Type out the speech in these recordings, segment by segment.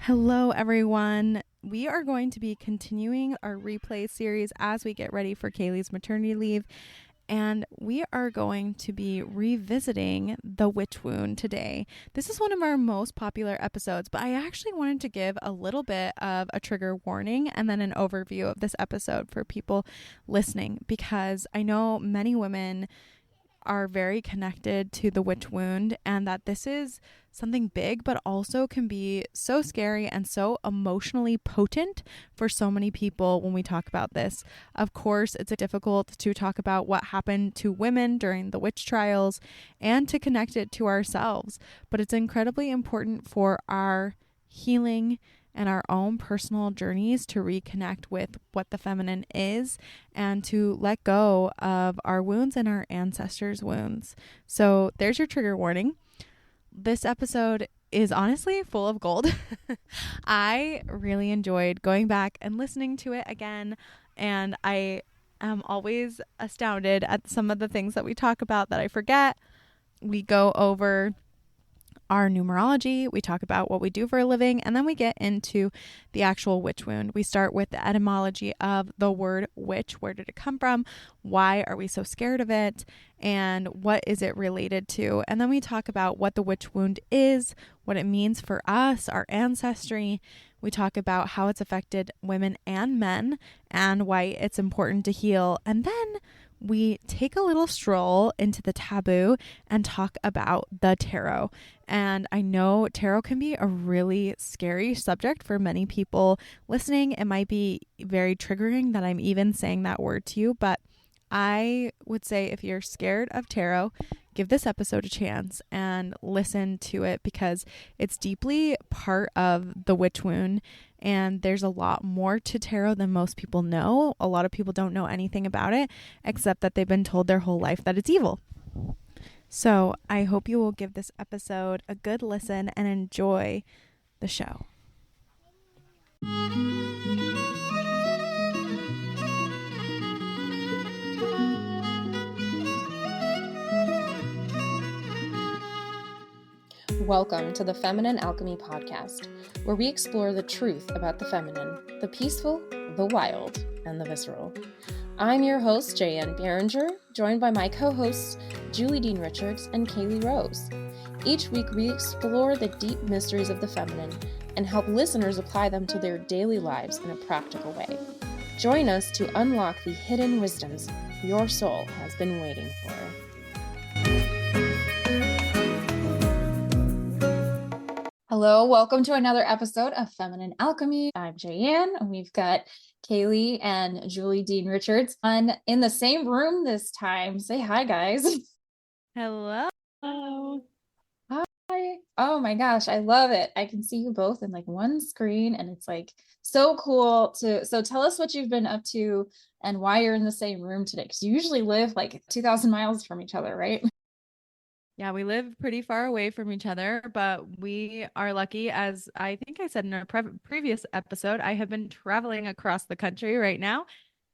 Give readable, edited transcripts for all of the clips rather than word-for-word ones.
Hello, everyone. We are going to be continuing our replay series as we get ready for Kaylee's maternity leave. And we are going to be revisiting the witch wound today. This is one of our most popular episodes, but I actually wanted to give a little bit of a trigger warning and then an overview of this episode for people listening, because I know many women are very connected to the witch wound and that this is something big, but also can be so scary and so emotionally potent for so many people when we talk about this. Of course, it's difficult to talk about what happened to women during the witch trials and to connect it to ourselves, but it's incredibly important for our healing and our own personal journeys to reconnect with what the feminine is and to let go of our wounds and our ancestors' wounds. So there's your trigger warning. This episode is honestly full of gold. I really enjoyed going back and listening to it again, and I am always astounded at some of the things that we talk about that I forget. We go over our numerology, we talk about what we do for a living, and then we get into the actual witch wound. We start with the etymology of the word witch. Where did it come from? Why are we so scared of it? And what is it related to? And then we talk about what the witch wound is, what it means for us, our ancestry. We talk about how it's affected women and men and why it's important to heal. And then we take a little stroll into the taboo and talk about the tarot. And I know tarot can be a really scary subject for many people listening. It might be very triggering that I'm even saying that word to you, but I would say if you're scared of tarot, give this episode a chance and listen to it, because it's deeply part of the witch wound. And there's a lot more to tarot than most people know. A lot of people don't know anything about it, except that they've been told their whole life that it's evil. So I hope you will give this episode a good listen and enjoy the show. Welcome to the Feminine Alchemy Podcast, where we explore the truth about the feminine, the peaceful, the wild, and the visceral. I'm your host, Jaye Behringer, joined by my co-hosts, Julie Dean Richards and Kaylee Rose. Each week, we explore the deep mysteries of the feminine and help listeners apply them to their daily lives in a practical way. Join us to unlock the hidden wisdoms your soul has been waiting for. Hello, welcome to another episode of Feminine Alchemy. I'm Jaye, and we've got Kaylee and Julie Dean Richards in the same room this time. Say hi, guys. Hello. Hi. Oh my gosh, I love it. I can see you both in like one screen, and it's like so cool so tell us what you've been up to and why you're in the same room today, because you usually live like 2,000 miles from each other, right? Yeah, we live pretty far away from each other, but we are lucky. As I think I said in a previous episode, I have been traveling across the country right now.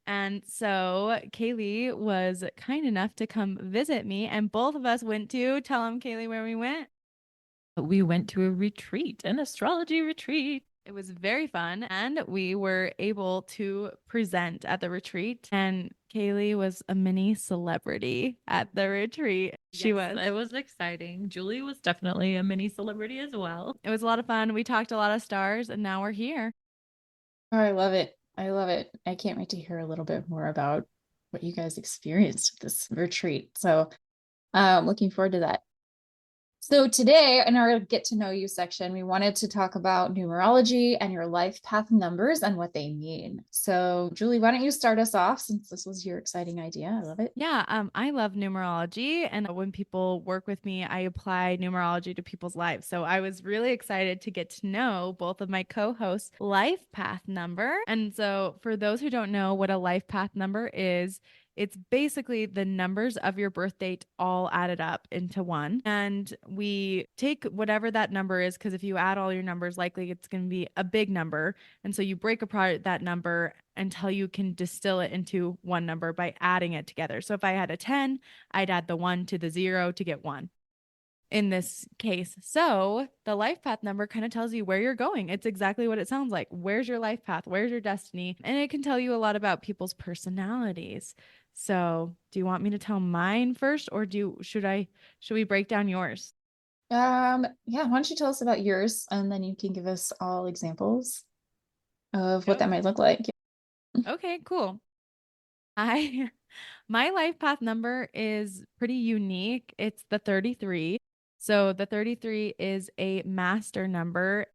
And so Kaylee was kind enough to come visit me, and both of us went to tell him, Kaylee, where we went. We went to a retreat, an astrology retreat. It was very fun, and we were able to present at the retreat, and Kaylee was a mini celebrity at the retreat. She was. It was exciting. Julie was definitely a mini celebrity as well. It was a lot of fun. We talked a lot of stars, and now we're here. Oh, I love it. I love it. I can't wait to hear a little bit more about what you guys experienced at this retreat. So looking forward to that. So today in our get to know you section, we wanted to talk about numerology and your life path numbers and what they mean. So Julie, why don't you start us off, since this was your exciting idea? I love it. Yeah, I love numerology, and when people work with me, I apply numerology to people's lives. So I was really excited to get to know both of my co-hosts' life path number. And so for those who don't know what a life path number is, it's basically the numbers of your birth date all added up into one. And we take whatever that number is, because if you add all your numbers, likely it's going to be a big number. And so you break apart that number until you can distill it into one number by adding it together. So if I had a 10, I'd add the 1 to the 0 to get 1. in this case. So the life path number kind of tells you where you're going. It's exactly what it sounds like. Where's your life path? Where's your destiny? And it can tell you a lot about people's personalities. So do you want me to tell mine first, or should we break down yours? Yeah, why don't you tell us about yours and then you can give us all examples of what that Okay. might look like. Okay, cool. I my life path number is pretty unique. It's the 33. So the 33 is a master number.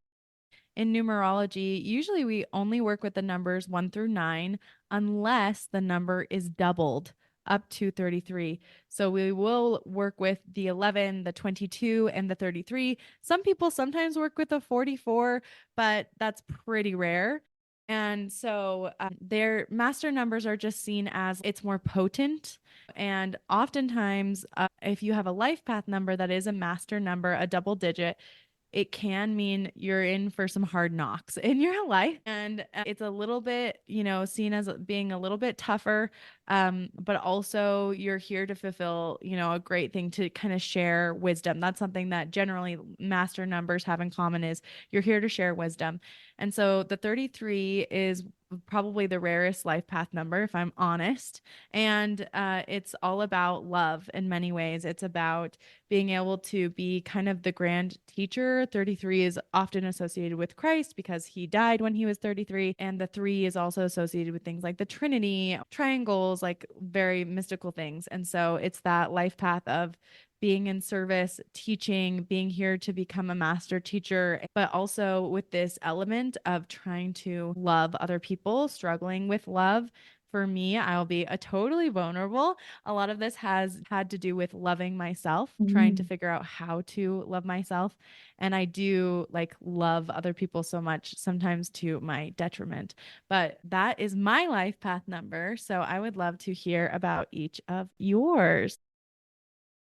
In numerology, usually we only work with the numbers 1 through 9 unless the number is doubled up to 33. So we will work with the 11, the 22, and the 33. Some people sometimes work with the 44, but that's pretty rare. And so their master numbers are just seen as it's more potent. And oftentimes, if you have a life path number that is a master number, a double digit, it can mean you're in for some hard knocks in your life. And it's a little bit, seen as being a little bit tougher. But also you're here to fulfill, a great thing to kind of share wisdom. That's something that generally master numbers have in common is you're here to share wisdom. And so the 33 is probably the rarest life path number, if I'm honest. And it's all about love in many ways. It's about being able to be kind of the grand teacher. 33 is often associated with Christ because he died when he was 33. And the 3 is also associated with things like the Trinity, triangles, like very mystical things. And so it's that life path of being in service, teaching, being here to become a master teacher, but also with this element of trying to love other people, struggling with love. For me, I'll be a totally vulnerable. A lot of this has had to do with loving myself, trying to figure out how to love myself. And I do like love other people so much, sometimes to my detriment. But that is my life path number. So I would love to hear about each of yours.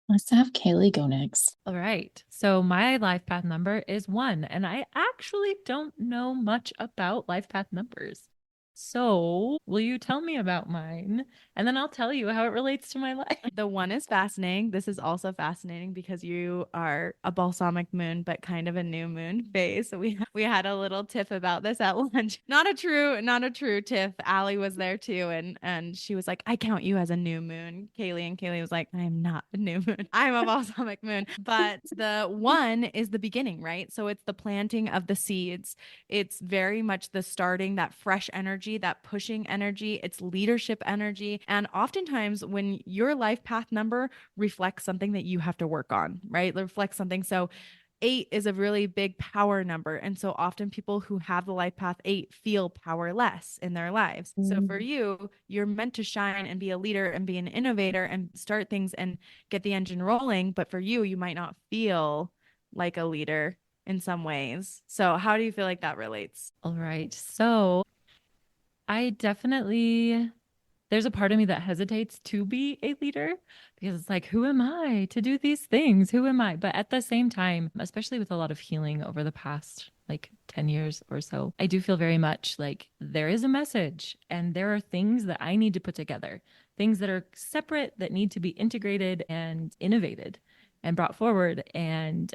Let's have Kaylee go next. All right. So my life path number is 1, and I actually don't know much about life path numbers. So, will you tell me about mine? And then I'll tell you how it relates to my life. The 1 is fascinating. This is also fascinating because you are a balsamic moon, but kind of a new moon phase. So we had a little tiff about this at lunch. Not a true tiff. Allie was there too, and she was like, "I count you as a new moon." Kaylee was like, "I am not a new moon. I'm a balsamic moon." But the 1 is the beginning, right? So it's the planting of the seeds. It's very much the starting, that fresh energy, that pushing energy. It's leadership energy. And oftentimes, when your life path number reflects something that you have to work on, right? It reflects something. So, 8 is a really big power number. And so often people who have the life path 8 feel powerless in their lives. So for you, you're meant to shine and be a leader and be an innovator and start things and get the engine rolling. But for you, you might not feel like a leader in some ways. So how do you feel like that relates? All right. So, I definitely there's a part of me that hesitates to be a leader because it's like, who am I to do these things? Who am I? But at the same time, especially with a lot of healing over the past like 10 years or so, I do feel very much like there is a message and there are things that I need to put together, things that are separate that need to be integrated and innovated and brought forward. And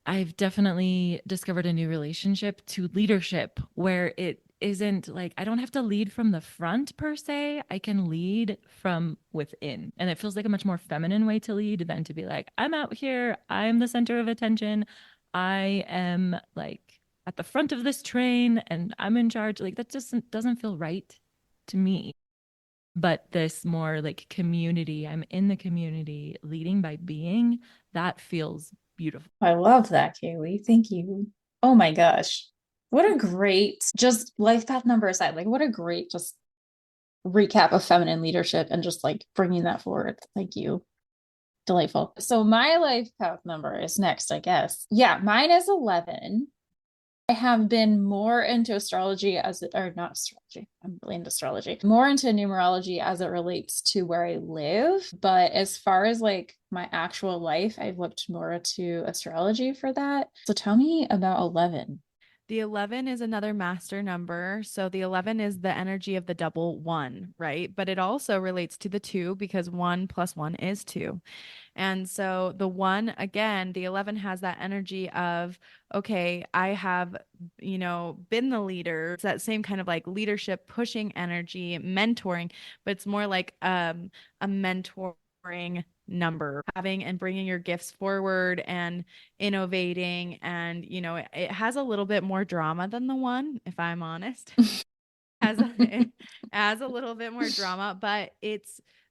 I've definitely discovered a new relationship to leadership where it isn't like I don't have to lead from the front per se. I can lead from within. And it feels like a much more feminine way to lead than to be like, I'm out here, I'm the center of attention. I am like at the front of this train and I'm in charge. Like that just doesn't feel right to me. But this more like community, I'm in the community, leading by being, that feels beautiful. I love that, Kaylee. Thank you. Oh my gosh. What a great, just life path number aside, like what a great just recap of feminine leadership and just like bringing that forward. Thank you. Delightful. So my life path number is next, I guess. Yeah, mine is 11. I have been more into astrology or not astrology, I'm really into astrology, more into numerology as it relates to where I live. But as far as like my actual life, I've looked more to astrology for that. So tell me about 11. The 11 is another master number. So the 11 is the energy of the double one, right? But it also relates to the two because 1 plus 1 is 2. And so the one, again, the 11 has that energy of, okay, I have, been the leader. It's that same kind of like leadership, pushing energy, mentoring, but it's more like a mentoring number, having and bringing your gifts forward and innovating. And, it has a little bit more drama than the one, if I'm honest. It has a little bit more drama, but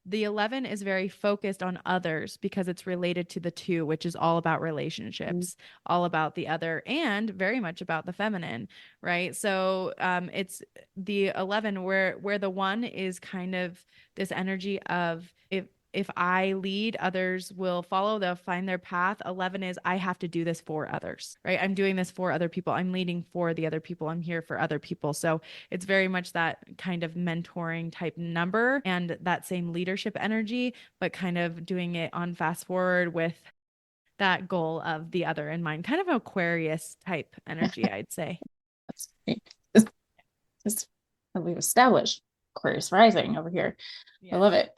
the 11 is very focused on others because it's related to the two, which is all about relationships, all about the other, and very much about the feminine, right? So it's the 11 where the one is kind of this energy of if I lead, others will follow, they'll find their path. 11 is I have to do this for others, right? I'm doing this for other people. I'm leading for the other people. I'm here for other people. So it's very much that kind of mentoring type number and that same leadership energy, but kind of doing it on fast forward with that goal of the other in mind, kind of Aquarius type energy, I'd say. That's great. This we've established Aquarius rising over here. I love it.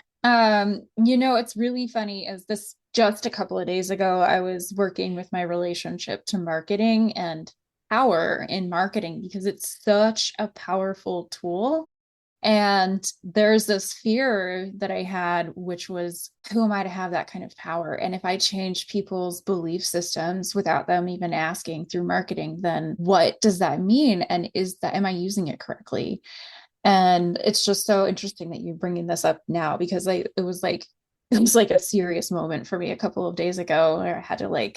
It's really funny as this just a couple of days ago, I was working with my relationship to marketing and power in marketing because it's such a powerful tool. And there's this fear that I had, which was, who am I to have that kind of power? And if I change people's belief systems without them even asking through marketing, then what does that mean? And am I using it correctly? And it's just so interesting that you're bringing this up now because it was like a serious moment for me a couple of days ago where I had to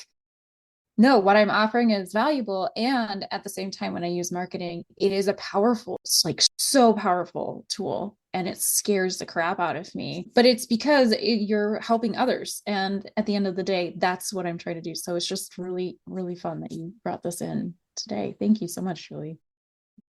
no, what I'm offering is valuable. And at the same time, when I use marketing, it is a powerful, it's like so powerful tool. And it scares the crap out of me. But it's because you're helping others. And at the end of the day, that's what I'm trying to do. So it's just really, really fun that you brought this in today. Thank you so much, Julie.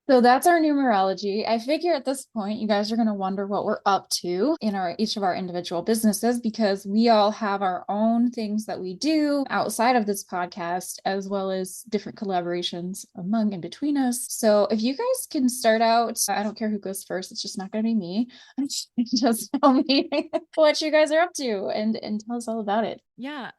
So that's our numerology. I figure at this point, you guys are going to wonder what we're up to in each of our individual businesses because we all have our own things that we do outside of this podcast, as well as different collaborations among and between us. So if you guys can start out, I don't care who goes first. It's just not going to be me. Just tell me what you guys are up to and tell us all about it. Yeah,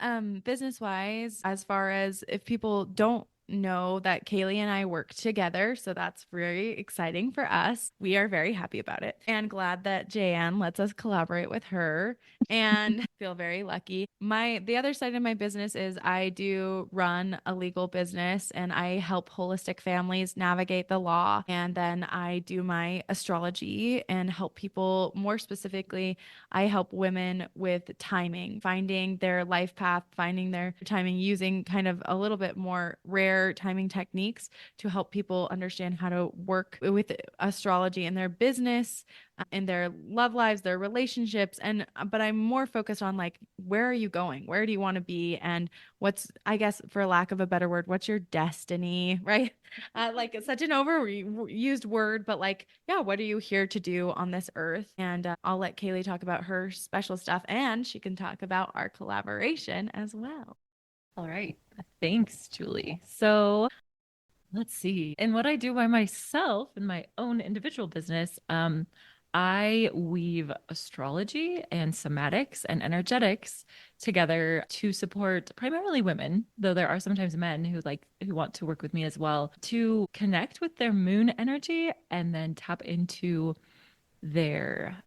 business wise, as far as if people don't know that Kaylee and I work together. So that's very exciting for us. We are very happy about it and glad that Jaye lets us collaborate with her and feel very lucky. The other side of my business is I do run a legal business and I help holistic families navigate the law. And then I do my astrology and help people more specifically. I help women with timing, finding their life path, finding their timing using kind of a little bit more rare timing techniques to help people understand how to work with astrology in their business, in their love lives, their relationships. But I'm more focused on like, where are you going? Where do you want to be? And what's, I guess, for lack of a better word, what's your destiny, right? Like it's such an overused word, but like, yeah, what are you here to do on this earth? And I'll let Kaylee talk about her special stuff and she can talk about our collaboration as well. All right. Thanks, Julie. So let's see. And what I do by myself in my own individual business, I weave astrology and somatics and energetics together to support primarily women, though there are sometimes men who want to work with me as well, to connect with their moon energy and then tap into their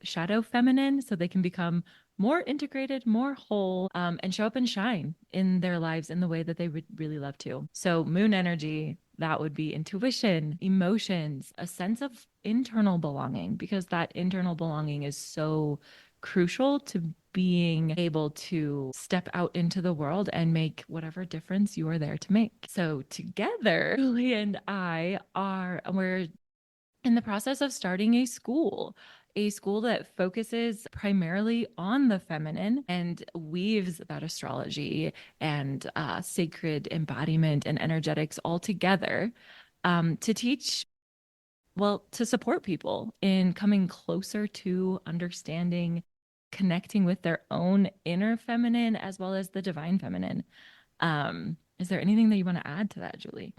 shadow feminine so they can become more integrated, more whole, and show up and shine in their lives in the way that they would really love to. So moon energy, that would be intuition, emotions, a sense of internal belonging, because that internal belonging is so crucial to being able to step out into the world and make whatever difference you are there to make. So together, Julie and we're in the process of starting a school that focuses primarily on the feminine and weaves that astrology and sacred embodiment and energetics all together to teach, to support people in coming closer to understanding, connecting with their own inner feminine as well as the divine feminine. Is there anything that you want to add to that, Julie?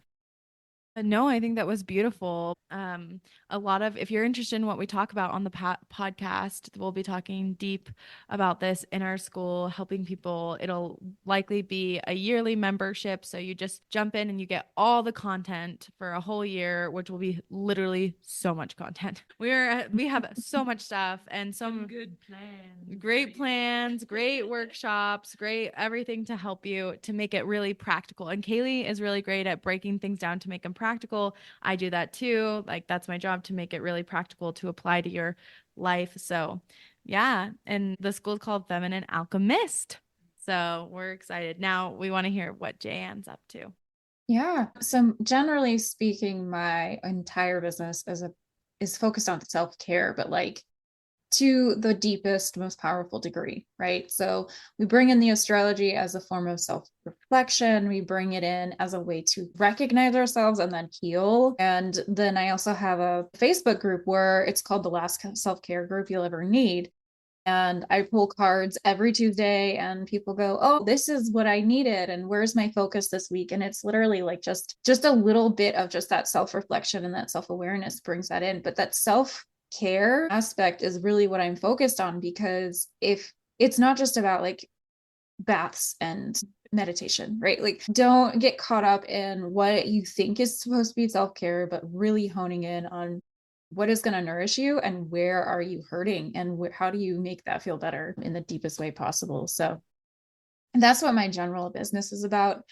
No, I think that was beautiful. A lot of, if you're interested in what we talk about on the podcast, we'll be talking deep about this in our school, helping people. It'll likely be a yearly membership. So you just jump in and you get all the content for a whole year, which will be literally so much content. We have so much stuff and some good plans. great plans, great workshops, great everything to help you to make it really practical. And Kaylee is really great at breaking things down to make them practical. I do that too. Like that's my job, to make it really practical to apply to your life. So, yeah. And the school's called Feminine Alchemist. So we're excited. Now we want to hear what Jaye's up to. Yeah. So generally speaking, my entire business is focused on self-care, but like to the deepest, most powerful degree, right? So we bring in the astrology as a form of self-reflection. We bring it in as a way to recognize ourselves and then heal. And then I also have a Facebook group where it's called the last self-care group you'll ever need. And I pull cards every Tuesday and people go, "Oh, this is what I needed. And where's my focus this week?" And it's literally like just a little bit of just that self-reflection and that self-awareness brings that in. But that self-care aspect is really what I'm focused on, because if it's not just about like baths and meditation, right? Like don't get caught up in what you think is supposed to be self-care, but really honing in on what is going to nourish you and where are you hurting and how do you make that feel better in the deepest way possible. So that's what my general business is about.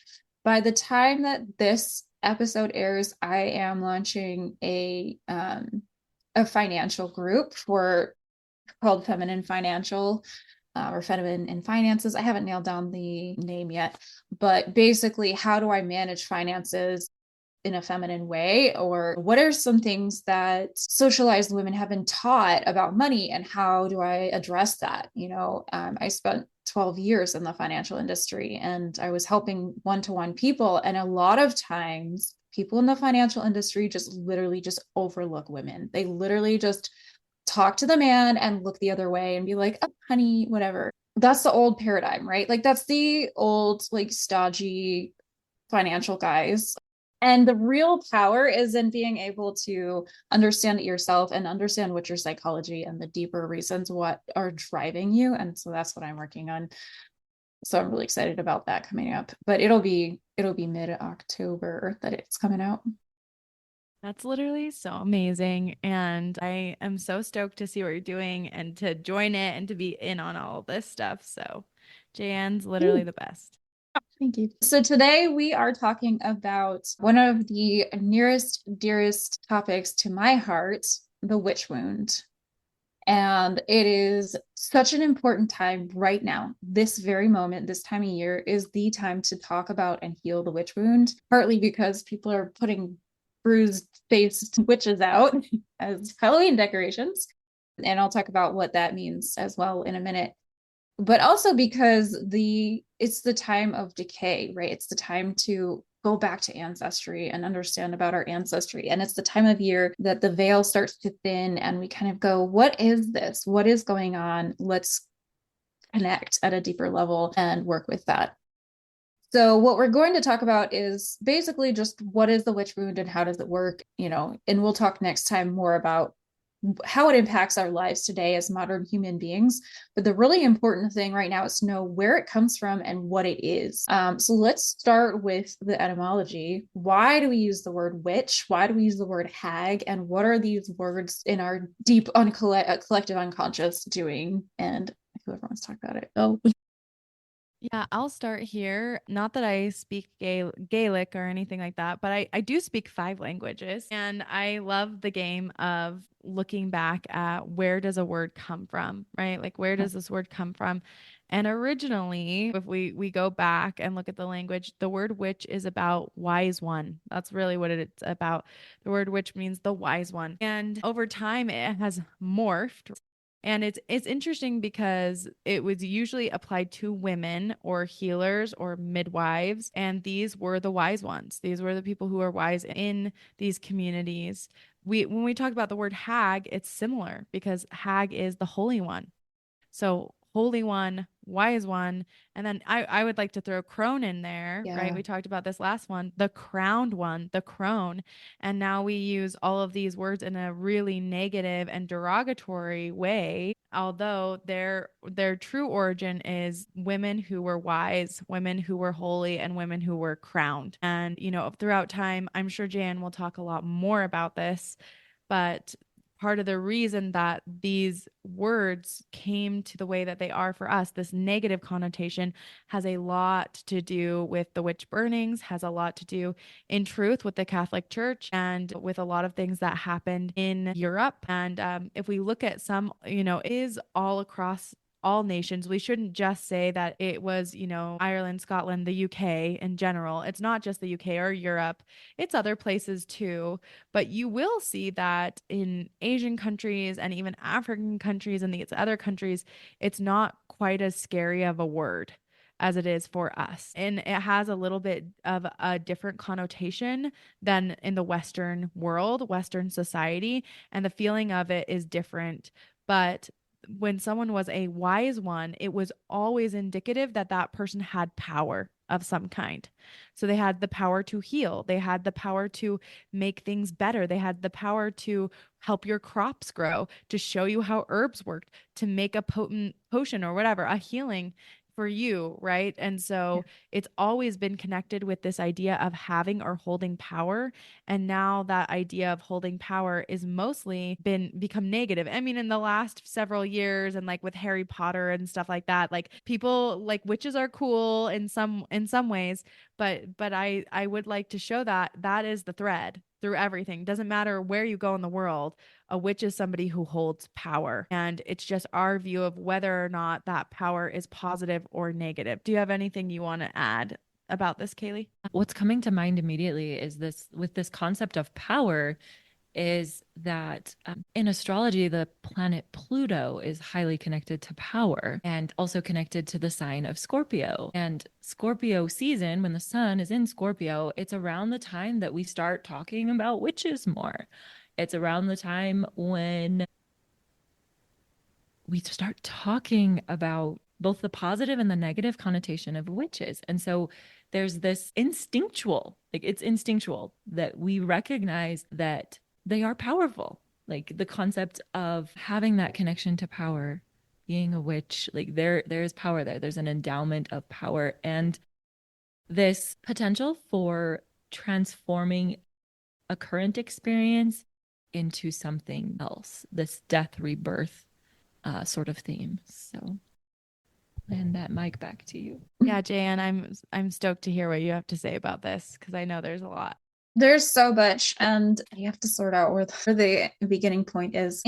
By the time that this episode airs, I am launching a financial group called Feminine Financial, or Feminine in Finances. I haven't nailed down the name yet, but basically, how do I manage finances in a feminine way? Or what are some things that socialized women have been taught about money, and how do I address that? I spent 12 years in the financial industry and I was helping one-to-one people. And a lot of times people in the financial industry just literally just overlook women. They literally just talk to the man and look the other way and be like, "Oh, honey, whatever." That's the old paradigm, right? Like that's the old, like stodgy financial guys. And the real power is in being able to understand it yourself and understand what your psychology and the deeper reasons what are driving you. And so that's what I'm working on. So I'm really excited about that coming up. But it'll be mid-October that it's coming out. That's literally so amazing. And I am so stoked to see what you're doing and to join it and to be in on all this stuff. So Jaye's literally the best. Thank you. So today we are talking about one of the nearest, dearest topics to my heart, the witch wound. And it is such an important time right now. This very moment, this time of year is the time to talk about and heal the witch wound, partly because people are putting bruised faced witches out as Halloween decorations. And I'll talk about what that means as well in a minute. But also because it's the time of decay, right? It's the time to go back to ancestry and understand about our ancestry. And it's the time of year that the veil starts to thin and we kind of go, what is this? What is going on? Let's connect at a deeper level and work with that. So what we're going to talk about is basically just what is the witch wound and how does it work, and we'll talk next time more about how it impacts our lives today as modern human beings. But the really important thing right now is to know where it comes from and what it is. So let's start with the etymology. Why do we use the word witch? Why do we use the word hag? And what are these words in our deep collective unconscious doing? And whoever wants to talk about it. Oh, Yeah, I'll start here. Not that I speak Gaelic or anything like that, but I do speak 5 languages. And I love the game of looking back at where does a word come from, right? Like, where does this word come from? And originally, if we go back and look at the language, the word witch is about wise one. That's really what it's about. The word witch means the wise one. And over time, it has morphed. And it's interesting because it was usually applied to women or healers or midwives, and these were the wise ones. These were the people who are wise in these communities. When we talk about the word hag, it's similar because hag is the holy one. So holy one, wise one. And then I would like to throw crone in there, right? Yeah. We talked about this last one, the crowned one, the crone. And now we use all of these words in a really negative and derogatory way, although their true origin is women who were wise, women who were holy, and women who were crowned. And, you know, throughout time, I'm sure Jan will talk a lot more about this, but part of the reason that these words came to the way that they are for us, this negative connotation, has a lot to do with the witch burnings, has a lot to do, in truth, with the Catholic Church and with a lot of things that happened in Europe. And if we look at some, you know, is all across all nations. We shouldn't just say that it was, you know, Ireland, Scotland, the UK in general. It's not just the UK or Europe, it's other places too. But you will see that in Asian countries and even African countries and these other countries, it's not quite as scary of a word as it is for us. And it has a little bit of a different connotation than in the Western world, Western society. And the feeling of it is different. But when someone was a wise one, it was always indicative that that person had power of some kind. So they had the power to heal, they had the power to make things better, they had the power to help your crops grow, to show you how herbs worked, to make a potent potion or whatever, a healing for you, right? And so it's always been connected with this idea of having or holding power. And now that idea of holding power is mostly become negative. I mean, in the last several years and like with Harry Potter and stuff like that, like people like witches are cool in some ways, but I would like to show that that is the thread through everything. Doesn't matter where you go in the world, a witch is somebody who holds power. And it's just our view of whether or not that power is positive or negative. Do you have anything you want to add about this, Kaylee? What's coming to mind immediately is this with this concept of power is that in astrology, the planet Pluto is highly connected to power and also connected to the sign of Scorpio. And Scorpio season, when the sun is in Scorpio, it's around the time that we start talking about witches more. It's around the time when we start talking about both the positive and the negative connotation of witches. And so there's this instinctual, like it's instinctual that we recognize that they are powerful. Like the concept of having that connection to power, being a witch, like there is power there. There's an endowment of power and this potential for transforming a current experience into something else, this death rebirth sort of theme. So, and that mic back to you. Yeah, Jan, I'm stoked to hear what you have to say about this because I know there's a lot. There's so much, and you have to sort out where the beginning point is.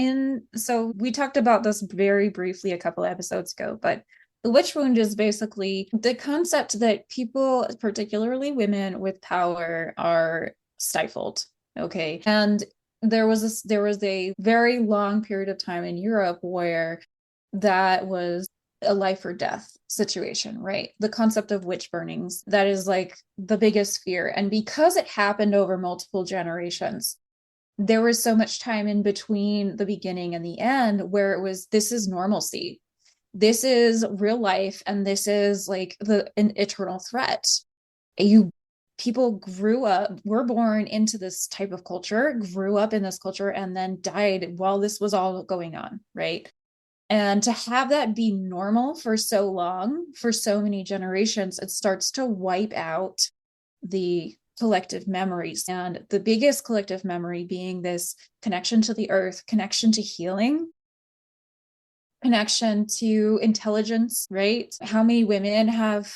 So we talked about this very briefly a couple episodes ago, but the witch wound is basically the concept that people, particularly women with power, are stifled. Okay. And there was a very long period of time in Europe where that was a life or death situation, right? The concept of witch burnings, that is like the biggest fear. And because it happened over multiple generations, there was so much time in between the beginning and the end where it was, this is normalcy. This is real life. And this is like an eternal threat. People grew up, were born into this type of culture, grew up in this culture, and then died while this was all going on, right? And to have that be normal for so long, for so many generations, it starts to wipe out the collective memories. And the biggest collective memory being this connection to the earth, connection to healing, connection to intelligence, right? How many women have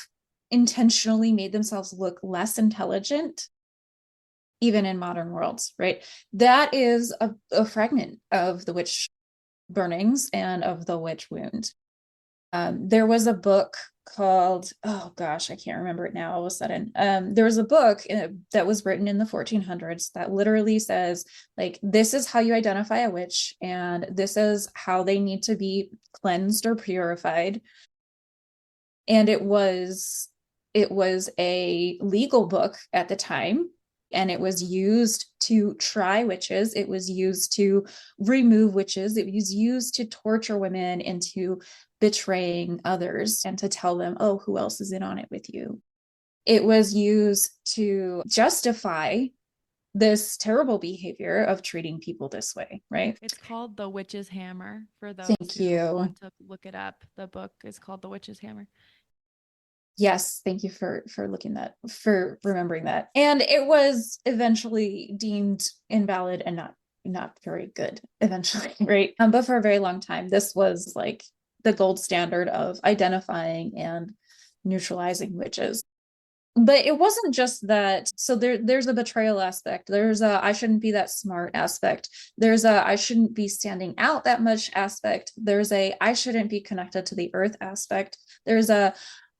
intentionally made themselves look less intelligent, even in modern worlds, right? That is a fragment of the witch burnings and of the witch wound. There was a book called, oh gosh, I can't remember it now all of a sudden. There was a book that was written in the 1400s that literally says, like, this is how you identify a witch, and this is how they need to be cleansed or purified. And it was a legal book at the time. And it was used to try witches. It was used to remove witches. It was used to torture women into betraying others and to tell them, oh, who else is in on it with you? It was used to justify this terrible behavior of treating people this way, right? It's called The Witch's Hammer for those Thank who you. want to look it up. The book is called The Witch's Hammer. Yes, thank you for remembering that. And it was eventually deemed invalid and not very good eventually, right? But for a very long time, this was like the gold standard of identifying and neutralizing witches. But it wasn't just that. So there's a betrayal aspect. There's a I shouldn't be that smart aspect. There's a I shouldn't be standing out that much aspect. There's a I shouldn't be connected to the earth aspect. There's a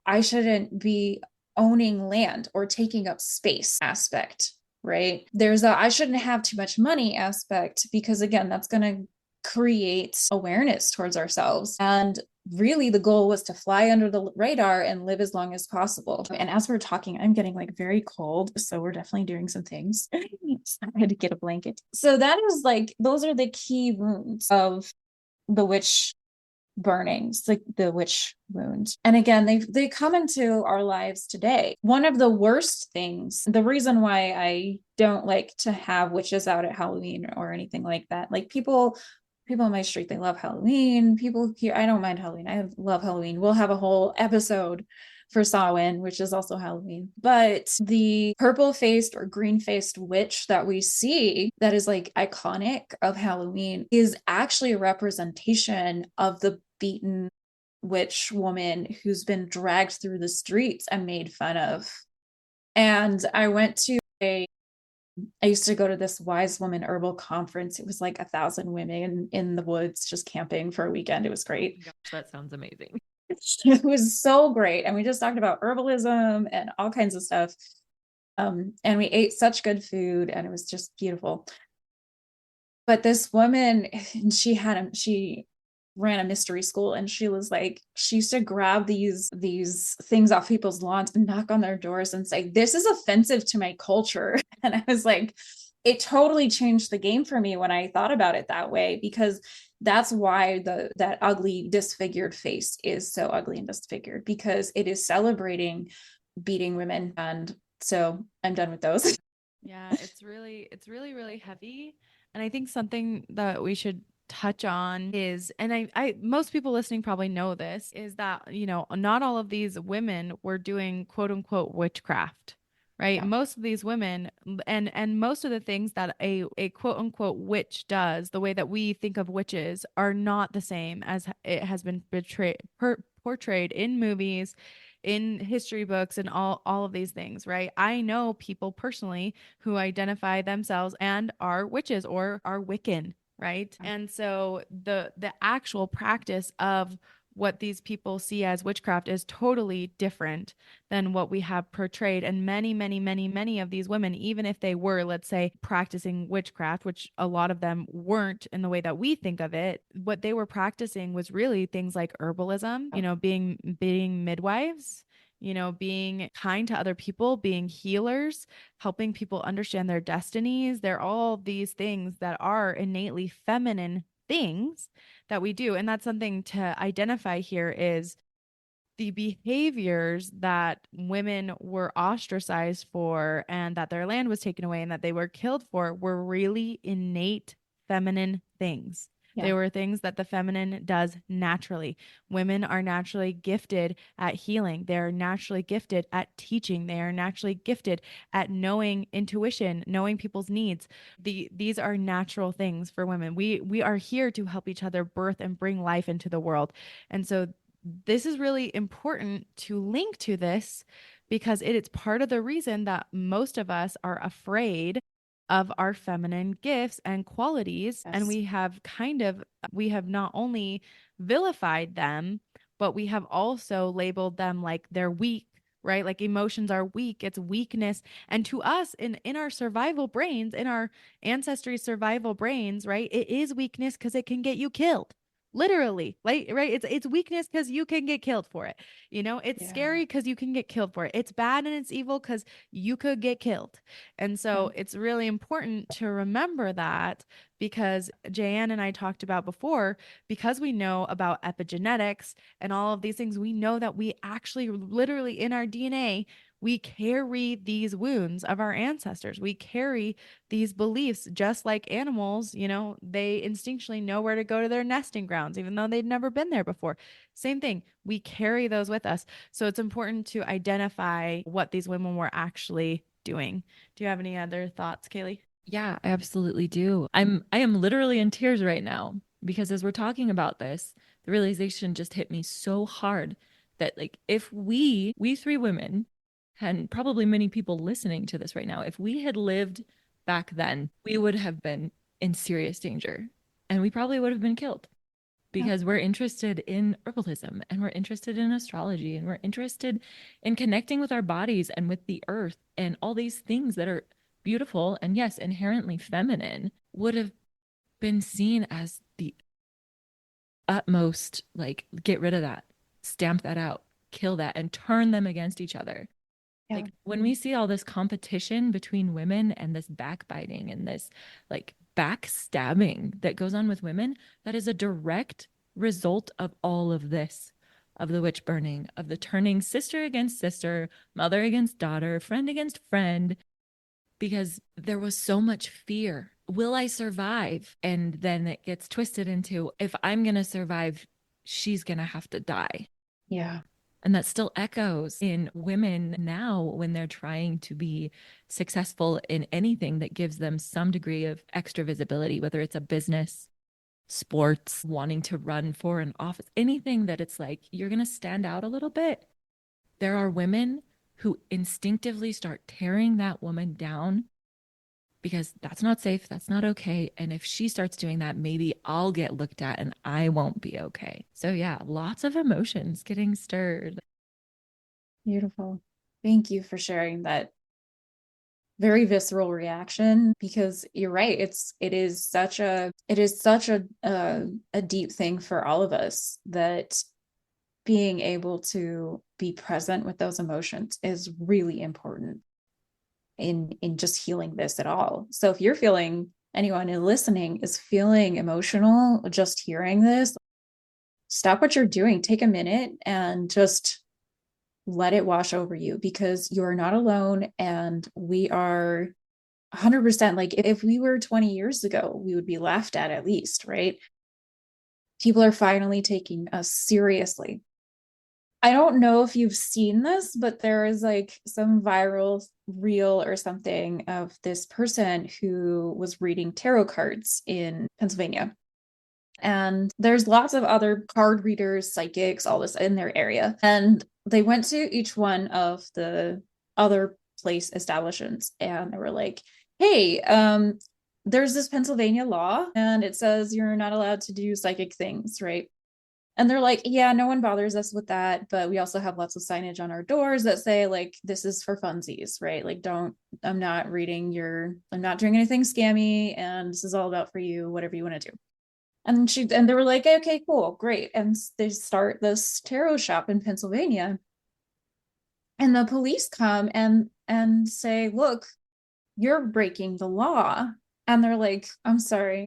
I shouldn't be owning land or taking up space aspect, right? There's a I shouldn't have too much money aspect, because again, that's going to create awareness towards ourselves. And really the goal was to fly under the radar and live as long as possible. And as we're talking, I'm getting like very cold, so we're definitely doing some things. I had to get a blanket. So that is like, those are the key wounds of the witch burnings, like the witch wound. And again, they come into our lives today. One of the worst things, the reason why I don't like to have witches out at Halloween or anything like that, like people on my street, they love Halloween. People here, I don't mind Halloween. I love Halloween. We'll have a whole episode for Samhain, which is also Halloween. But the purple-faced or green-faced witch that we see that is like iconic of Halloween is actually a representation of the beaten witch woman who's been dragged through the streets and made fun of. And I used to go to this wise woman herbal conference. It was like 1,000 women in the woods just camping for a weekend. It was great. Gosh, that sounds amazing. It was so great. And we just talked about herbalism and all kinds of stuff. And we ate such good food and it was just beautiful. But this woman, she ran a mystery school, and she was like, she used to grab these things off people's lawns and knock on their doors and say, this is offensive to my culture. And I was like, it totally changed the game for me when I thought about it that way, because that's why that ugly disfigured face is so ugly and disfigured, because it is celebrating beating women. And so I'm done with those. Yeah, it's really, really heavy. And I think something that we should touch on is, and I most people listening probably know this, is that, you know, not all of these women were doing quote unquote witchcraft, right? Yeah. Most of these women and most of the things that a quote unquote witch does, the way that we think of witches, are not the same as it has been portrayed in movies, in history books, and all of these things, right? I know people personally who identify themselves and are witches or are Wiccan, right? And so the actual practice of what these people see as witchcraft is totally different than what we have portrayed. And many of these women, even if they were, let's say, practicing witchcraft, which a lot of them weren't in the way that we think of it, what they were practicing was really things like herbalism, you know, being midwives, you know, being kind to other people, being healers, helping people understand their destinies. They're all these things that are innately feminine things that we do. And that's something to identify here, is the behaviors that women were ostracized for and that their land was taken away and that they were killed for were really innate feminine things. They were things that the feminine does naturally. Women are naturally gifted at healing. They're naturally gifted at teaching. They are naturally gifted at knowing intuition, knowing people's needs. These are natural things for women. We are here to help each other birth and bring life into the world. And so this is really important to link to this, because it's part of the reason that most of us are afraid of our feminine gifts and qualities. Yes. And we have not only vilified them, but we have also labeled them like they're weak, right? Like emotions are weak, it's weakness. And to us, in our survival brains, in our ancestry survival brains, right, it is weakness because it can get you killed. literally, like, right? It's weakness because you can get killed for it. It's Yeah. scary because you can get killed for it. It's bad and it's evil because you could get killed. And so it's really important to remember that, because Jayan and I talked about before, because we know about epigenetics and all of these things, we know that we actually literally in our DNA, we carry these wounds of our ancestors. We carry these beliefs just like animals, they instinctually know where to go to their nesting grounds, even though they'd never been there before. Same thing. We carry those with us. So it's important to identify what these women were actually doing. Do you have any other thoughts, Kaylee? Yeah, I absolutely do. I am literally in tears right now because as we're talking about this, the realization just hit me so hard that like if we three women, and probably many people listening to this right now, if we had lived back then, we would have been in serious danger and we probably would have been killed because we're interested in herbalism and we're interested in astrology and we're interested in connecting with our bodies and with the earth and all these things that are beautiful and yes, inherently feminine would have been seen as the utmost, like, get rid of that, stamp that out, kill that, and turn them against each other. Yeah. Like when we see all this competition between women and this backbiting and this like backstabbing that goes on with women, that is a direct result of all of this, of the witch burning, of the turning sister against sister, mother against daughter, friend against friend, because there was so much fear. Will I survive? And then it gets twisted into if I'm going to survive, she's going to have to die. Yeah. And that still echoes in women now when they're trying to be successful in anything that gives them some degree of extra visibility, whether it's a business, sports, wanting to run for an office, anything that it's like you're going to stand out a little bit. There are women who instinctively start tearing that woman down because that's not safe, that's not okay. And if she starts doing that, maybe I'll get looked at and I won't be okay. So yeah, lots of emotions getting stirred. Beautiful. Thank you for sharing that very visceral reaction, because you're right. It is such a deep thing for all of us, that being able to be present with those emotions is really important in just healing this at all. So if you're feeling, anyone listening is feeling emotional just hearing this, stop what you're doing, take a minute and just let it wash over you, because you're not alone. And we are 100%, like if we were 20 years ago, we would be laughed at least, right? People are finally taking us seriously. I don't know if you've seen this, but there is like some viral reel or something of this person who was reading tarot cards in Pennsylvania. And there's lots of other card readers, psychics, all this in their area. And they went to each one of the other place establishments and they were like, hey, there's this Pennsylvania law and it says you're not allowed to do psychic things, right? And they're like, yeah, no one bothers us with that. But we also have lots of signage on our doors that say, like, this is for funsies, right? Like, I'm not doing anything scammy. And this is all about for you, whatever you want to do. And they were like, okay, cool, great. And they start this tarot shop in Pennsylvania. And the police come and say, look, you're breaking the law. And they're like, I'm sorry.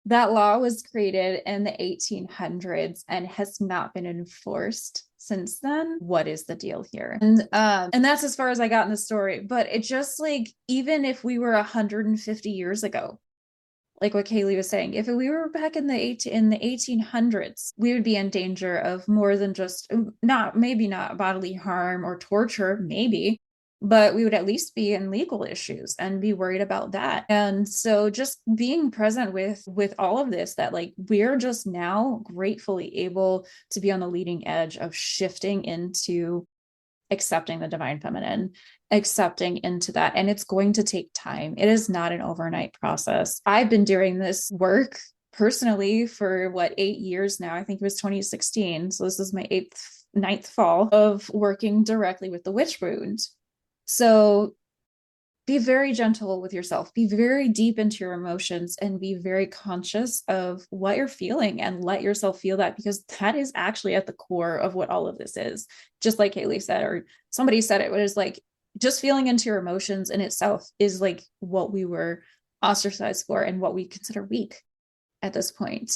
That law was created in the 1800s and has not been enforced since then. What is the deal here? And that's as far as I got in the story. But it just like, even if we were 150 years ago, like what Kaylee was saying, if we were back in the 1800s, we would be in danger of more than just maybe not bodily harm or torture, maybe, but we would at least be in legal issues and be worried about that. And so just being present with all of this, that like we're just now gratefully able to be on the leading edge of shifting into accepting the divine feminine, accepting into that. And it's going to take time. It is not an overnight process. I've been doing this work personally for 8 years now. I think it was 2016. So this is my ninth fall of working directly with the witch wound. So be very gentle with yourself, be very deep into your emotions, and be very conscious of what you're feeling and let yourself feel that, because that is actually at the core of what all of this is. Just like Kaylee said, or somebody said it, was like just feeling into your emotions in itself is like what we were ostracized for and what we consider weak at this point.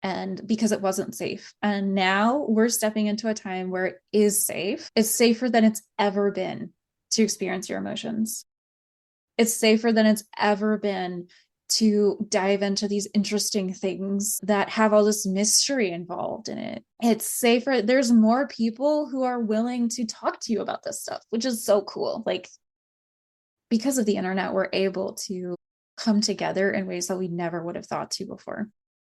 And because it wasn't safe. And now we're stepping into a time where it is safe. It's safer than it's ever been to experience your emotions. It's safer than it's ever been to dive into these interesting things that have all this mystery involved in it. It's safer. There's more people who are willing to talk to you about this stuff, which is so cool. Like, because of the internet, we're able to come together in ways that we never would have thought to before.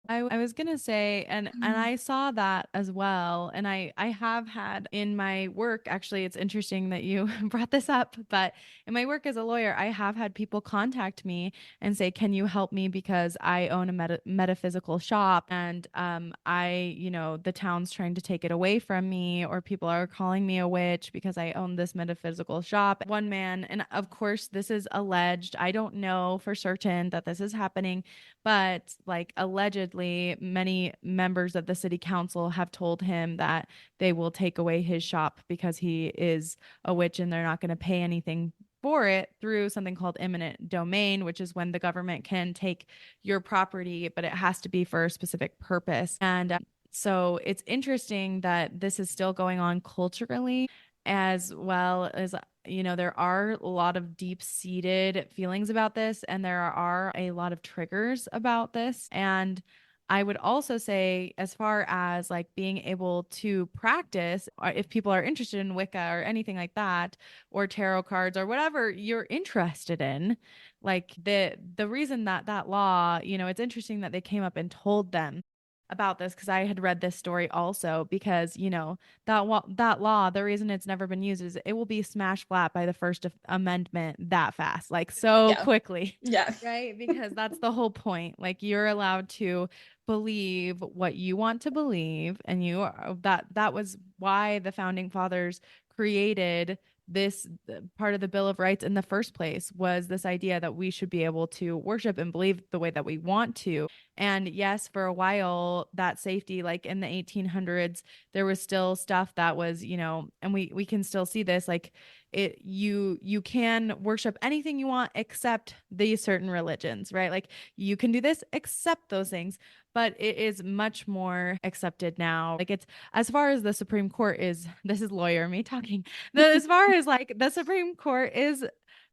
I was gonna say, and I saw that as well. And I have had in my work, actually, it's interesting that you brought this up, but in my work as a lawyer, I have had people contact me and say, "Can you help me because I own a metaphysical shop and the town's trying to take it away from me, or people are calling me a witch because I own this metaphysical shop." One man, and of course this is alleged. I don't know for certain that this is happening, but like allegedly, many members of the city council have told him that they will take away his shop because he is a witch and they're not going to pay anything for it through something called eminent domain, which is when the government can take your property, but it has to be for a specific purpose. And so it's interesting that this is still going on culturally, as well as there are a lot of deep seated feelings about this, and there are a lot of triggers about this. And I would also say, as far as like being able to practice, or if people are interested in Wicca or anything like that, or tarot cards or whatever you're interested in, like the reason that that law, it's interesting that they came up and told them about this, because I had read this story also, because that law, the reason it's never been used is it will be smashed flat by the Amendment that fast, like so Yeah. quickly. Yeah. Right, because that's the whole point. Like, you're allowed to believe what you want to believe, and that was why the founding fathers created this part of the Bill of Rights in the first place, was this idea that we should be able to worship and believe the way that we want to. And yes, for a while, that safety, like in the 1800s, there was still stuff that was, and we can still see this, like you can worship anything you want except these certain religions, right? Like, you can do this except those things, but it is much more accepted now. Like, it's, as far as the Supreme Court is, this is lawyer me talking, as far as like the Supreme Court is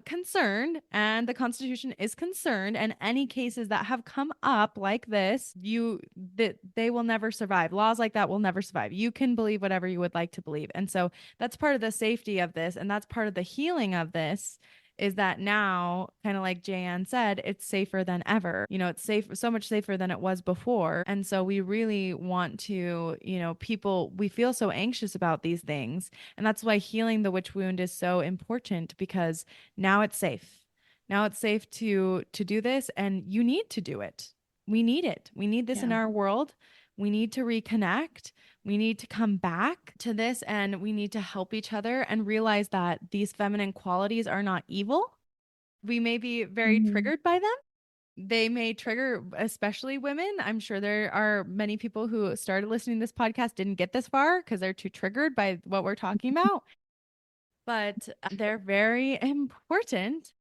concerned and the Constitution is concerned, and any cases that have come up like this, they will never survive. Laws like that will never survive. You can believe whatever you would like to believe. And so that's part of the safety of this, and that's part of the healing of this, is that now, kind of like Jayan said, it's safer than ever. It's safe, so much safer than it was before. And so we really want to, we feel so anxious about these things. And that's why healing the witch wound is so important, because now it's safe. Now it's safe to do this, and you need to do it. We need it. We need this in our world. We need to reconnect. We need to come back to this, and we need to help each other and realize that these feminine qualities are not evil. We may be very triggered by them. They may trigger, especially women. I'm sure there are many people who started listening to this podcast didn't get this far because they're too triggered by what we're talking about. But they're very important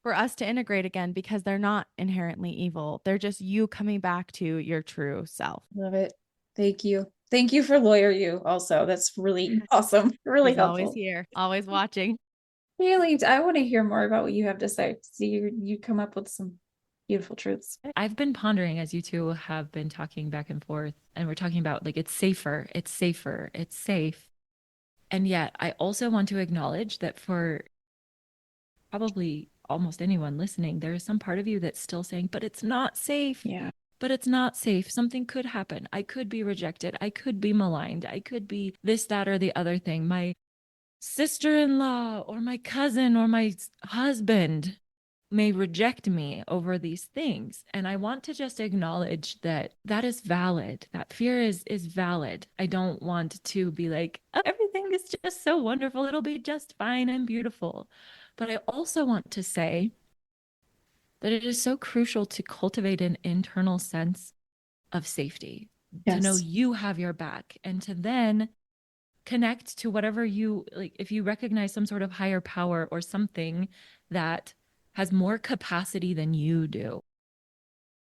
for us to integrate again, because they're not inherently evil. They're just you coming back to your true self. Love it. Thank you. Thank you for lawyer you also. That's really awesome. Really She's helpful. always here, always watching. Kaylee, I want to hear more about what you have to say. See, you come up with some beautiful truths. I've been pondering, as you two have been talking back and forth, and we're talking about like, it's safer, it's safer, it's safe. And yet I also want to acknowledge that for probably almost anyone listening, there is some part of you that's still saying, but it's not safe. Yeah. But it's not safe. Something could happen. I could be rejected. I could be maligned. I could be this, that, or the other thing. My sister-in-law or my cousin or my husband may reject me over these things. And I want to just acknowledge that that is valid. That fear is valid. I don't want to be like, oh, everything is just so wonderful. It'll be just fine and beautiful. But I also want to say that it is so crucial to cultivate an internal sense of safety, to know Yes. you have your back, and to then connect to whatever you like. If you recognize some sort of higher power or something that has more capacity than you do,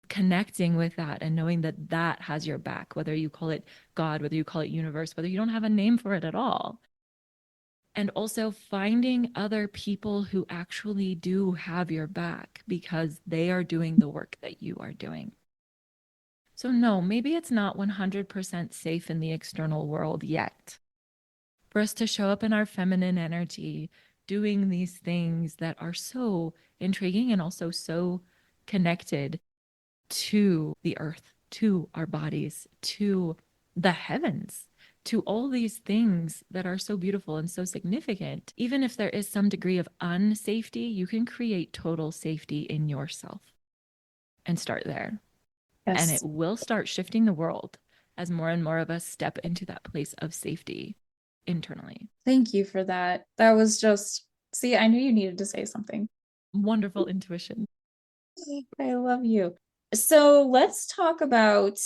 connecting with that and knowing that that has your back, whether you call it God, whether you call it universe, whether you don't have a name for it at all. And also finding other people who actually do have your back because they are doing the work that you are doing. So, no, maybe it's not 100% safe in the external world yet for us to show up in our feminine energy, doing these things that are so intriguing and also so connected to the earth, to our bodies, to the heavens, to all these things that are so beautiful and so significant. Even if there is some degree of unsafety, you can create total safety in yourself and start there. And it Yes. will start shifting the world as more and more of us step into that place of safety internally. Thank you for that. That was just, see, I knew you needed to say something. Wonderful intuition. I love you. So let's talk about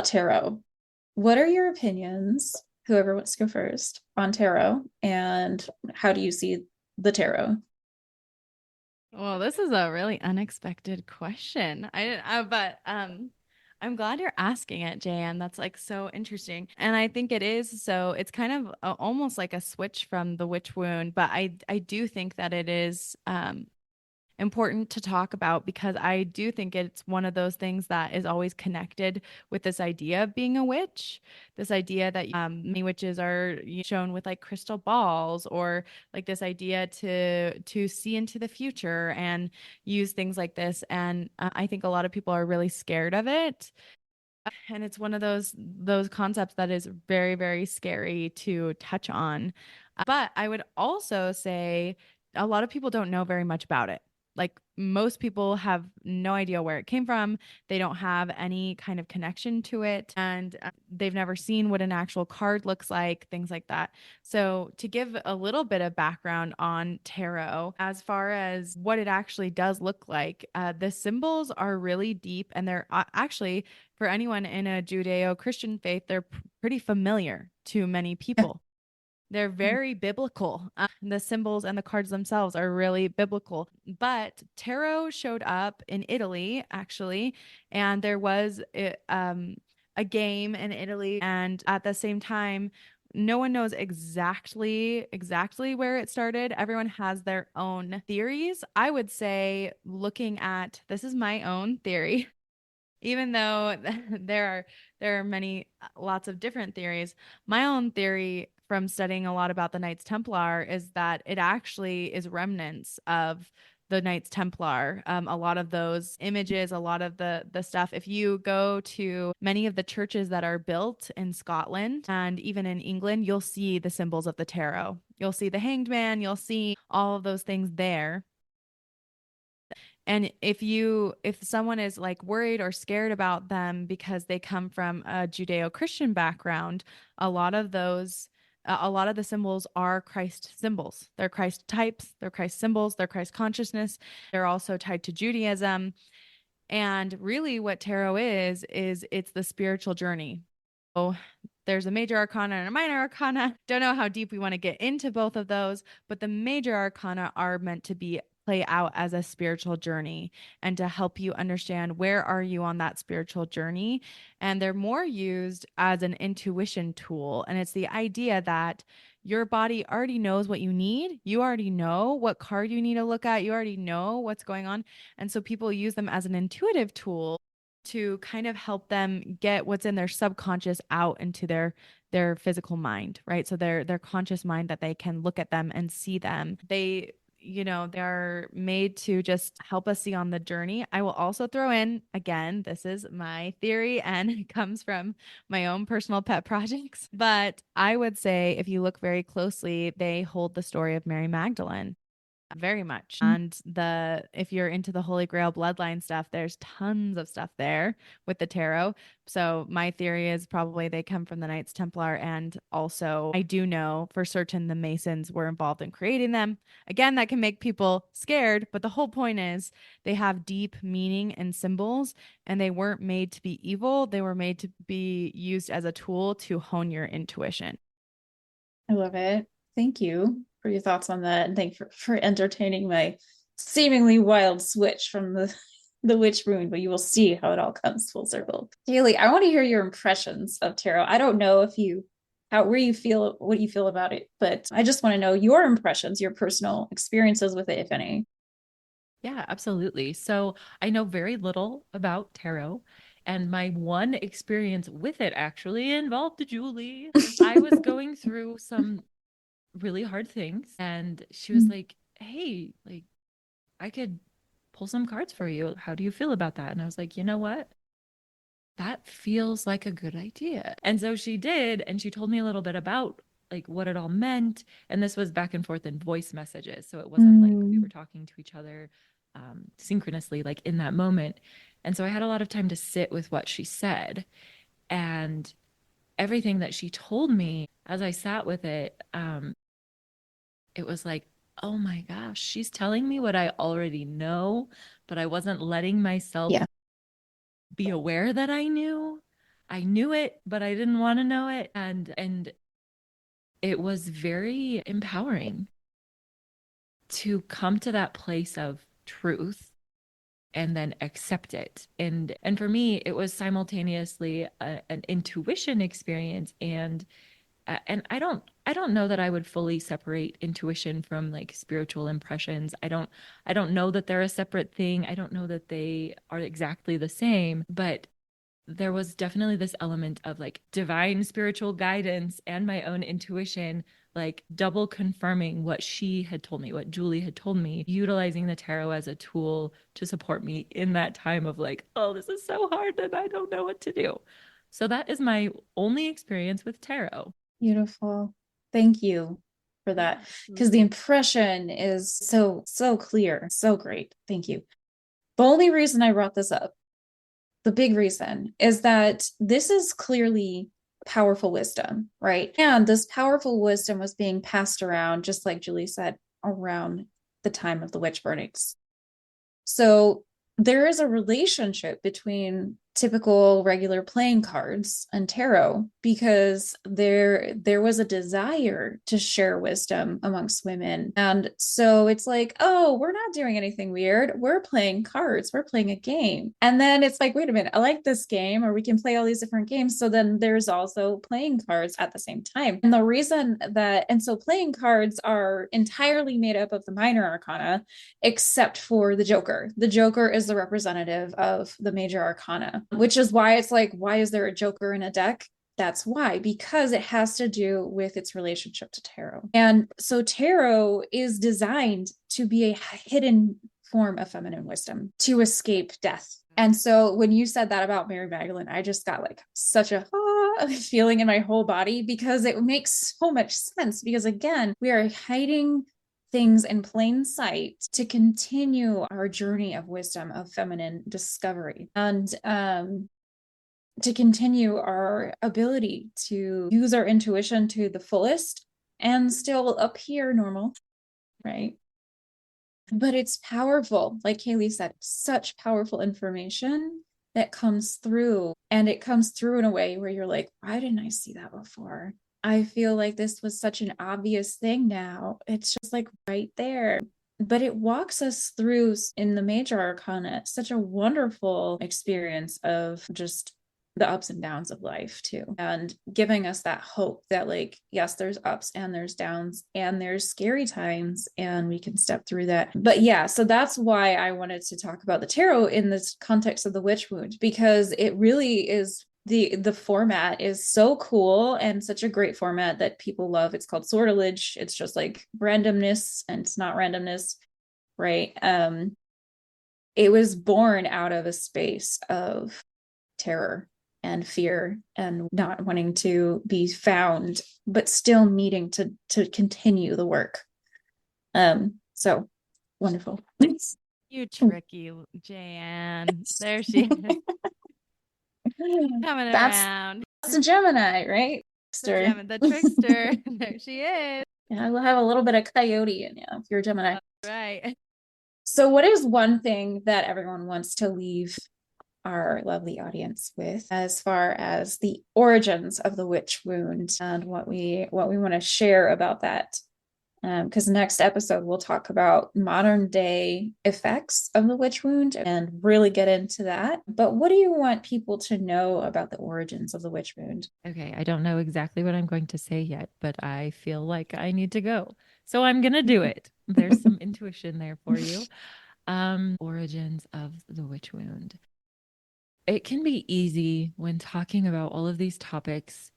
tarot. What are your opinions, whoever wants to go first, on tarot, and how do you see the tarot? Well, this is a really unexpected question. But I'm glad you're asking it, Jan. That's like so interesting. And I think it is. So it's kind of almost like a switch from the witch wound, but I do think that it is important to talk about because I do think it's one of those things that is always connected with this idea of being a witch. This idea that many witches are shown with like crystal balls, or like this idea to see into the future and use things like this. And I think a lot of people are really scared of it. And it's one of those concepts that is very, very scary to touch on. But I would also say a lot of people don't know very much about it. Like most people have no idea where it came from. They don't have any kind of connection to it, and they've never seen what an actual card looks like, things like that. So, to give a little bit of background on tarot, as far as what it actually does look like, the symbols are really deep, and they're actually, for anyone in a Judeo Christian faith, they're pretty familiar to many Yeah. people. They're very biblical. The symbols and the cards themselves are really biblical. But tarot showed up in Italy, actually, and there was a game in Italy. And at the same time, no one knows exactly where it started. Everyone has their own theories. I would say, looking at this is my own theory, even though there are many lots of different theories. My own theory from studying a lot about the Knights Templar is that it actually is remnants of the Knights Templar. A lot of those images, a lot of the stuff. If you go to many of the churches that are built in Scotland and even in England, you'll see the symbols of the tarot. You'll see the Hanged Man. You'll see all of those things there. And if someone is like worried or scared about them because they come from a Judeo-Christian background, a lot of those a lot of the symbols are Christ symbols. They're Christ types, they're Christ symbols, they're Christ consciousness. They're also tied to Judaism. And really what tarot is it's the spiritual journey. So there's a major arcana and a minor arcana. Don't know how deep we want to get into both of those, but the major arcana are meant to be play out as a spiritual journey and to help you understand where are you on that spiritual journey. And they're more used as an intuition tool. And it's the idea that your body already knows what you need. You already know what card you need to look at. You already know what's going on. And so people use them as an intuitive tool to kind of help them get what's in their subconscious out into their physical mind, right? So their conscious mind, that they can look at them and see them. They're made to just help us see on the journey. I will also throw in, again, this is my theory and it comes from my own personal pet projects, but I would say if you look very closely, they hold the story of Mary Magdalene. very much. And if you're into the Holy Grail bloodline stuff, there's tons of stuff there with the tarot. So my theory is probably they come from the Knights Templar, and also I do know for certain the Masons were involved in creating them. Again, that can make people scared, but the whole point is they have deep meaning and symbols, and they weren't made to be evil. They were made to be used as a tool to hone your intuition. I love it. Thank you for your thoughts on that. And thank you for entertaining my seemingly wild switch from the witch wound, but you will see how it all comes full circle. Kaylee, I want to hear your impressions of tarot. I don't know if you what you feel about it, but I just want to know your impressions, your personal experiences with it, if any. Yeah, absolutely. So I know very little about tarot, and my one experience with it actually involved Julie. I was going through some really hard things, and she was like, "Hey, like I could pull some cards for you. How do you feel about that?" And I was like, "You know what? That feels like a good idea." And so she did, and she told me a little bit about like what it all meant. And this was back and forth in voice messages. So it wasn't like we were talking to each other synchronously, like in that moment. And so I had a lot of time to sit with what she said, and everything that she told me as I sat with it. It was like, oh my gosh, she's telling me what I already know, but I wasn't letting myself be aware that I knew. I knew it, but I didn't want to know it. And it was very empowering to come to that place of truth and then accept it. And for me, it was simultaneously an intuition experience, and I don't know that I would fully separate intuition from like spiritual impressions. I don't know that they're a separate thing. I don't know that they are exactly the same, but there was definitely this element of like divine spiritual guidance and my own intuition, like double confirming what she had told me, what Julie had told me, utilizing the tarot as a tool to support me in that time of like, oh, this is so hard and I don't know what to do. So that is my only experience with tarot. Beautiful. Thank you for that. Because the impression is so clear, so great. Thank you. The only reason I brought this up, the big reason, is that this is clearly powerful wisdom, right? And this powerful wisdom was being passed around, just like Julie said, around the time of the witch burnings. So there is a relationship between typical regular playing cards and tarot, because there was a desire to share wisdom amongst women. And so it's like, oh, we're not doing anything weird, we're playing cards, we're playing a game. And then it's like, wait a minute, I like this game, or we can play all these different games. So then there's also playing cards at the same time. And the reason that, and so playing cards are entirely made up of the minor arcana, except for the Joker. The Joker is the representative of the major arcana, which is why it's like, why is there a Joker in a deck? That's why, because it has to do with its relationship to tarot. And so tarot is designed to be a hidden form of feminine wisdom to escape death. And so when you said that about Mary Magdalene, I just got like such a feeling in my whole body, because it makes so much sense. Because again, we are hiding things in plain sight to continue our journey of wisdom, of feminine discovery, and to continue our ability to use our intuition to the fullest and still appear normal, right? But it's powerful. Like Kaylee said, such powerful information that comes through, and it comes through in a way where you're like, why didn't I see that before? I feel like this was such an obvious thing now. It's just like right there. But it walks us through in the major arcana, such a wonderful experience of just the ups and downs of life too, and giving us that hope that like, yes, there's ups and there's downs and there's scary times, and we can step through that. But yeah, so that's why I wanted to talk about the tarot in this context of the witch wound, because it really is, the format is so cool and such a great format that people love. It's called sortilege. It's just like randomness, and it's not randomness, right? It was born out of a space of terror and fear and not wanting to be found, but still needing to continue the work. So Wonderful. You tricky Jayan. There she is. Coming That's around. a Gemini, right? The trickster. There she is. Yeah, we'll have a little bit of coyote in you if you're a Gemini. Right. So what is one thing that everyone wants to leave our lovely audience with as far as the origins of the witch wound and what we want to share about that? Because next episode we'll talk about modern day effects of the witch wound and really get into that. But what do you want people to know about the origins of the witch wound? Okay, I don't know exactly what I'm going to say yet, but I feel like I need to go. So I'm going to do it. There's some intuition there for you. Origins of the witch wound. It can be easy when talking about all of these topics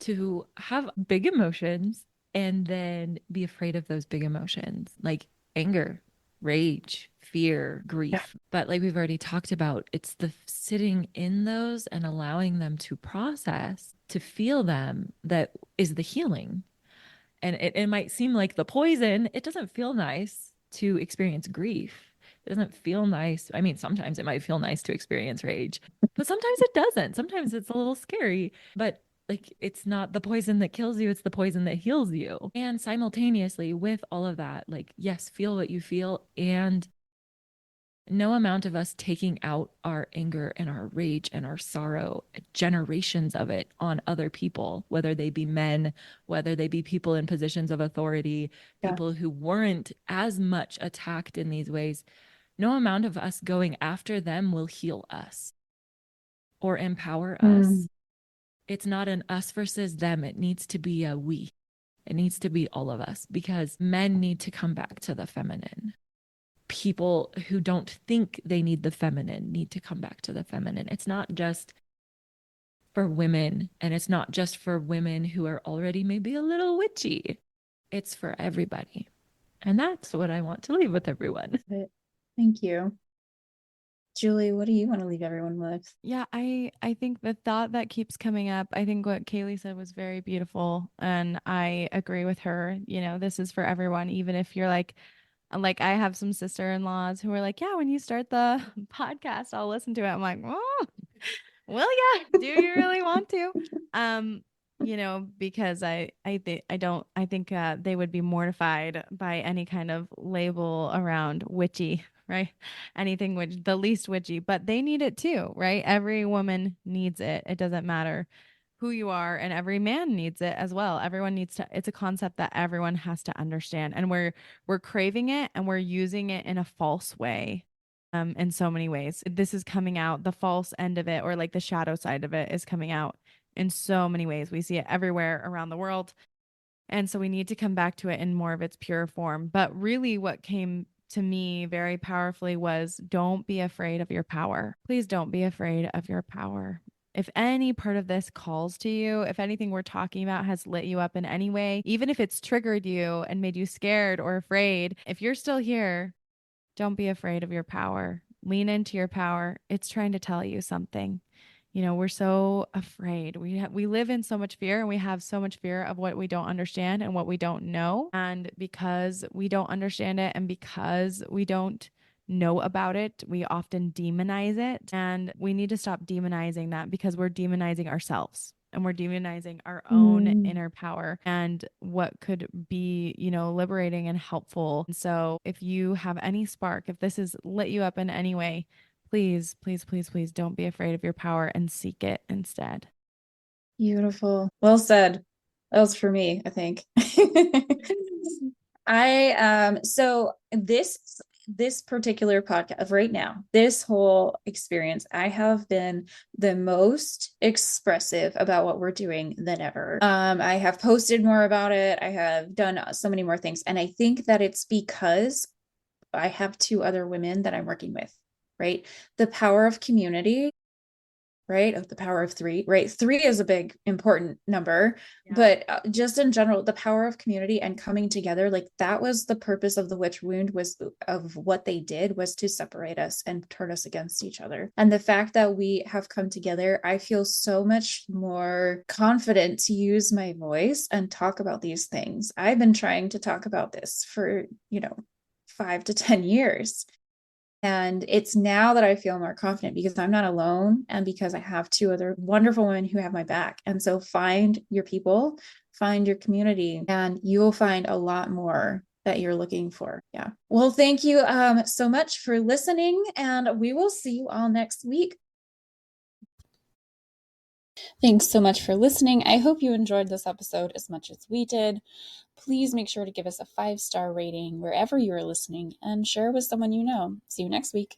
to have big emotions and then be afraid of those big emotions like anger, rage, fear, grief. Yeah. But like we've already talked about, it's the sitting in those and allowing them to process, to feel them, that is the healing. And it might seem like the poison. It doesn't feel nice to experience grief. It doesn't feel nice. I mean, sometimes it might feel nice to experience rage, but sometimes it doesn't. Sometimes it's a little scary, but like it's not the poison that kills you, it's the poison that heals you. And simultaneously with all of that, like, yes, feel what you feel. And no amount of us taking out our anger and our rage and our sorrow, generations of it on other people, whether they be men, whether they be people in positions of authority, people who weren't as much attacked in these ways, no amount of us going after them will heal us or empower us. It's not an us versus them. It needs to be a we. It needs to be all of us, because men need to come back to the feminine. People who don't think they need the feminine need to come back to the feminine. It's not just for women, and it's not just for women who are already maybe a little witchy. It's for everybody. And that's what I want to leave with everyone. Thank you. Julie, what do you want to leave everyone with? Yeah, I think the thought that keeps coming up, I think what Kaylee said was very beautiful, and I agree with her. You know, this is for everyone, even if you're like I have some sister-in-laws who are like, yeah, when you start the podcast, I'll listen to it. I'm like, oh, well, yeah, do you really want to? You know, because I think they would be mortified by any kind of label around witchy, right? Anything which the least witchy, but they need it too, right? Every woman needs it. It doesn't matter who you are, and every man needs it as well. Everyone needs to, it's a concept that everyone has to understand, and we're craving it and we're using it in a false way. In so many ways, this is coming out, the false end of it, or like the shadow side of it is coming out in so many ways. We see it everywhere around the world. And so we need to come back to it in more of its pure form. But really what came to me very powerfully was, don't be afraid of your power. Please don't be afraid of your power. If any part of this calls to you, if anything we're talking about has lit you up in any way, even if it's triggered you and made you scared or afraid, if you're still here, don't be afraid of your power. Lean into your power. It's trying to tell you something. You know, we're so afraid. We live in so much fear, and we have so much fear of what we don't understand and what we don't know. And because we don't understand it, and because we don't know about it, we often demonize it. And we need to stop demonizing that, because we're demonizing ourselves. And we're demonizing our own inner power and what could be, you know, liberating and helpful. And so if you have any spark, if this has lit you up in any way, please, please, please, please don't be afraid of your power and seek it instead. Beautiful. Well said. That was for me, I think. So this particular podcast right now, this whole experience, I have been the most expressive about what we're doing than ever. I have posted more about it. I have done so many more things. And I think that it's because I have 2 other women that I'm working with, right? The power of community, right? Of the power of 3, right? 3 is a big, important number, but just in general, the power of community and coming together, like that was the purpose of the witch wound, was of what they did, was to separate us and turn us against each other. And the fact that we have come together, I feel so much more confident to use my voice and talk about these things. I've been trying to talk about this for, 5 to 10 years. And it's now that I feel more confident because I'm not alone and because I have 2 other wonderful women who have my back. And so find your people, find your community, and you will find a lot more that you're looking for. Yeah. Well, thank you so much for listening, and we will see you all next week. Thanks so much for listening. I hope you enjoyed this episode as much as we did. Please make sure to give us a 5-star rating wherever you are listening and share with someone you know. See you next week.